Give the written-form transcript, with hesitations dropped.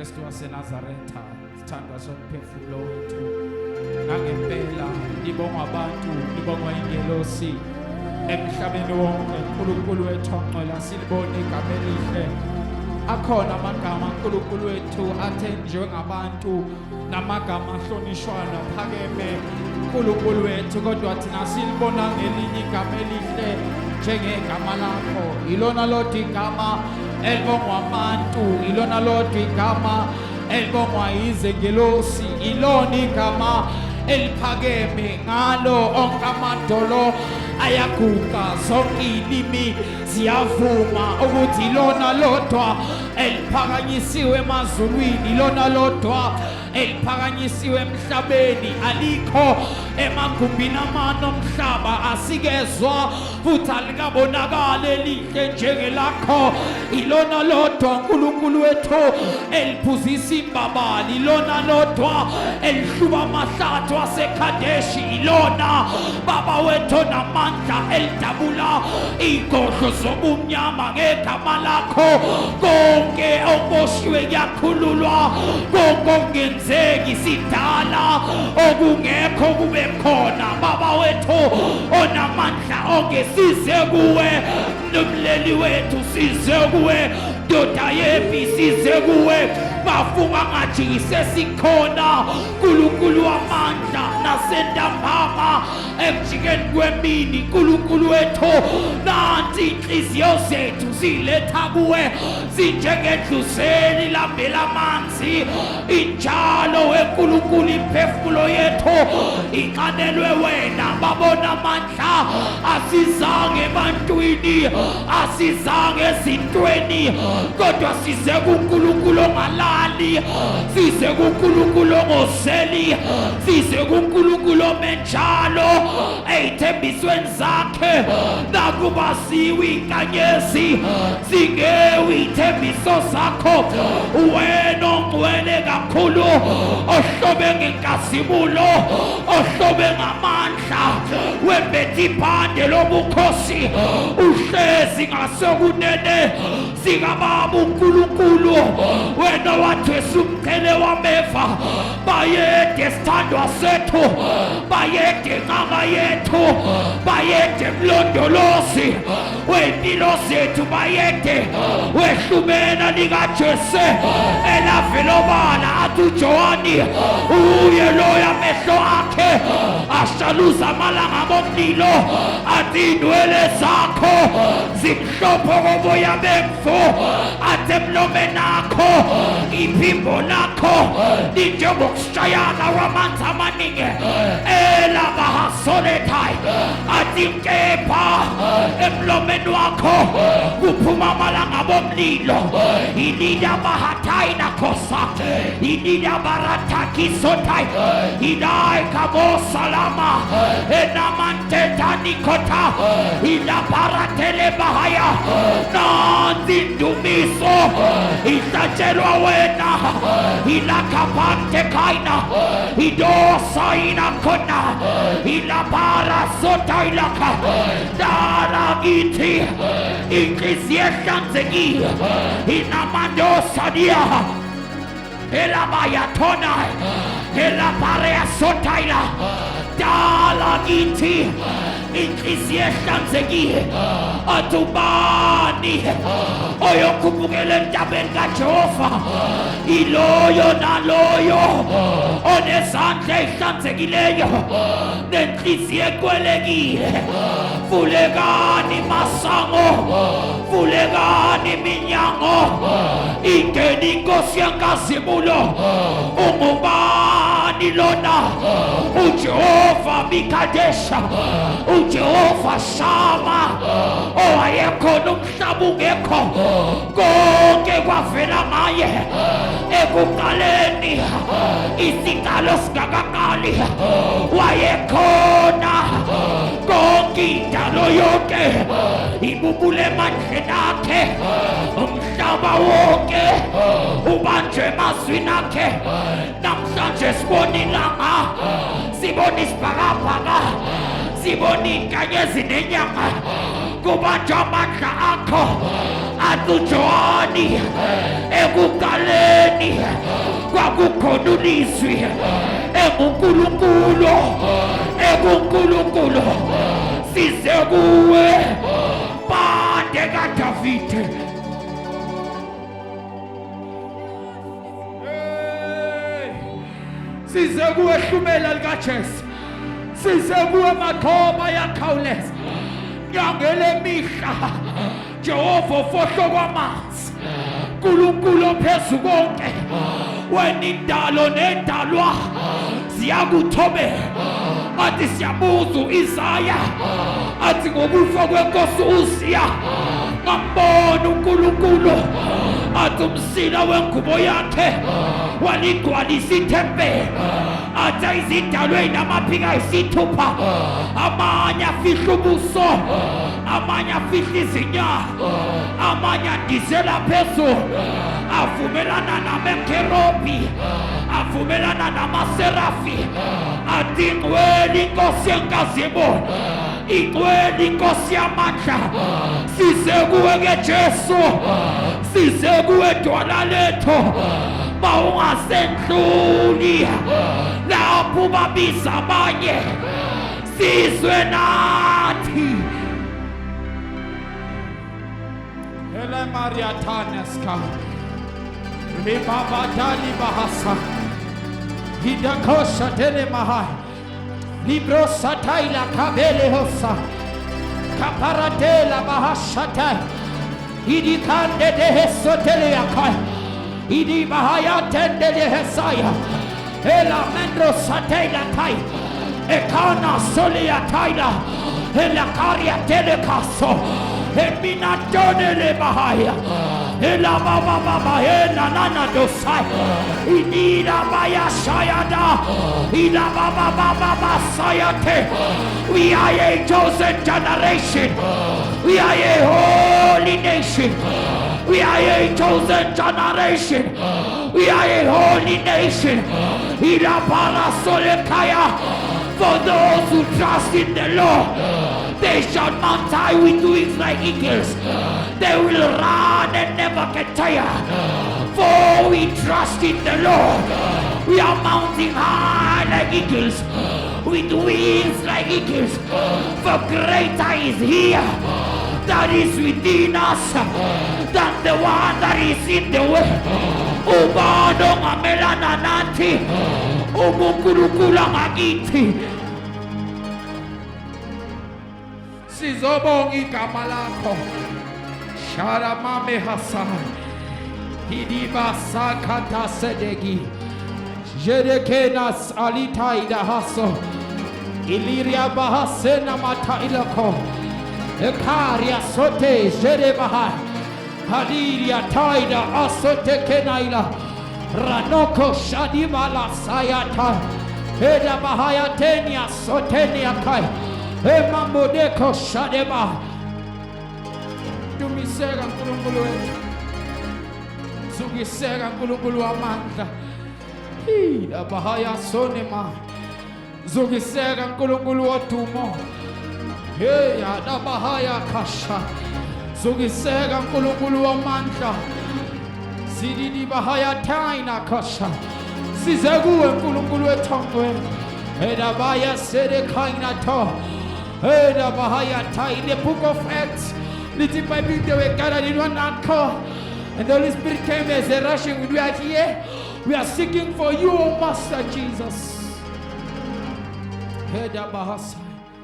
Kristu waseNazaretha sithandwa somphefumulo wethu nangempela libongwa abantu libongwa ingelosi emhlabeni wonke uNkulunkulu wethu ongcwele silibone igama elihle akhona amagama uNkulunkulu wethu athenjwe ngabantu namagama ahlonishwayo naphakeme uNkulunkulu wethu kodwa thina silibona ngelinye igama elihle njengegama lakho ilona lodwa igama elibongwa abantu ilona lodwa igama elibongwa izengelosi ilona igama eliphakeme ngalo onke amadolo ayaguqa zonke ilimi ziyavuma ukuthi ilona lodwa eliphakanyisiwe emazulwini ilona lodwa eliphakanyisiwe emhlabeni alikho emagumbini amano omhlaba asikezwa futhi alikabonakala elihle njengelakho ilona lodwa uNkulunkulu wethu eliphuzisa imbabali ilona lodwa elihluba amahlathi waseKhadeshi ilona baba wethu namandla elidabula igodlo zobumnyama ngegama lakho konke okuboshiwe kuyakhululwa konke zeki sidala okungekho kube khona baba wethu onamandla onke size kuwe nomleli wethu size kuwe ndoda yepi size kuwe bafunga ngathi sesikhona uNkulunkulu wamandla nasentambama emjikeni kwemini uNkulunkulu wethu nanti inhliziyo zethu ziletha kuwe sinjengendluseli lambela amanzi injalo weNkulunkulu imphefumulo yethu iqanelwe wena babona amandla asizange ebantwini asizange ezintweni kodwa size kuNkulunkulu ongalali size kuNkulunkulu ongozeli size kuNkulunkulu omenjalo eyithembisweni zakhe nakuba siwinkanyezi singewi ithembiso zakho wena ongcwele kakhulu ohlobe ngenkazimulo ohlobe ngamandla wembethe ibhande lobukhosi uhlezi ngasokunene sikababa uNkulunkulu wena wathwesa umqhele wameva bayede sithandwa sethu bayede ngama yethu bayede mlondolozi wempilo zethu bayede wehlumena likaJesu elavelobala athi uJohani uye loya amehlo akhe ashaluza amalanga bomlilo athi indwele zakho zimhlophe koboya bemvu athi emlomeni akho iphimbo lakho linjengokushayana kwamanzi amaningi elabahasolethai athi kepha emlomeni wakho kuphuma amalanga bomlilo ilila bahatai nakhosa ilila baratakisotai ilai kabo salama enamantethanikota ila baratele bahaya nanzindumiso ihlatshelwa wena ilakapante kaina idosa inakhona ilabarasota ilaka daragiti inhliziyo ehlanzekile inamandosadia elabayatona elabareasotaila dalagiti inhliziyo ehlanzekile atubani oyokhubukela entabeni kaJehova iloyo naloyo onezandla ehlanzekileyo nenhliziyo ekwelekile vulekani masango vulekani minyango ingeni inkosi yankazimulo ungubani lona uJehova Mikadesha uJehova Shama owayekhona umhlaba ungekho konke kwavela ngaye ekuqaleni isidalo singakaqali wayekhona konke indalo yonke ibubule emandleni akhe umhlaba wonke ubanjwe emazwini akhe namhlanje sibona ilanga sibona isibhakabhaka sibona inkanyezi nenyanga kubanjwa amandla akho athi uJohani ekuqaleni ekuqaleni kwakukhona ulizwi enguNkulunkulu ekuNkulunkulu size kuwe bande kaDavide size kuwe hlumela likaJesu size kuwe mathoba yakhawuleza nyangele mihla Jehova fohlo kwamanzi uNkulunkulu ophezu konke wena indalo nedalwa ziyakuthobela athi siyabuza uIsaya athi ngokufa kwenkosi uZiya ngambona uNkulunkulu athi umsila wengubo yakhe waligcwalisa ithempeli athi izidalwe namaphika ayisithupha amanye afihla ubuso amanye afihla izinyawo amanye andizela phezulu avumelana namakherubi avumelana namaserafi athi ngcwele inkosi yenkazimulo ingcwele inkosi yamandla size kuwe ke Jesu size kuwe dwala lethu mawungasendluli lapho babiza abanye sizwe nathi Ele Maria Taneska Libaba Dali Bahasa Hidakosha Tele Mahai Libro Sataila Kabele Hosa Kaparatela Bahashata Hidikande de Hesotele Yakai Hidi Bahaya Tende de Hesaya Ela Mendro Sataila Kai Ekana Solia Taila Ela Karia Telekaso Emina Donele Bahaya Ela Baba Baba Ela Nana Dosai Inida Baya Shayada Ila Baba Baba Sayate We are a chosen generation We are a holy nation We are a chosen generation We are a holy nation Ila Para Solekaya For those who trust in the Lord They shall mount high with wings like eagles. They will run and never get tired. For we trust in the Lord. We are mounting high like eagles. With wings like eagles. For greater is here that is within us than the one that is in the world. Ubado ngamelana nathi. Umukulukula ngakithi. Sizobonga igama lakho Sharamame Hasan Hidiba Sakata Sedegi Jedekenas Alitaida Haso Iliria Bahasena Matailako Ekaria Sote Jedebaha Haliria Taida Asote Kenaila Ranoko Shadimala Sayata Heda Bahaya Tenia Sotenia Kai Emamodeko Shadeba Tumisega Nkulunkulu wetu Sugisega Nkulunkulu amandla Hida Bahaya Sonema Zugisega Nkulunkulu otumo Heya da Bahaya Kasha Zugisega Nkulunkulu amandla Sididi Bahaya Taina Kasha Sizeguwe Nkulunkulu etongwe Heda Bahaya Sede Kaina To Heda Bahaya Tai in the book of Acts little by bit they were gathered in one anchor and the Holy Spirit came as a rushing. We are here. We are seeking for you, O Master Jesus. Heda Bahasa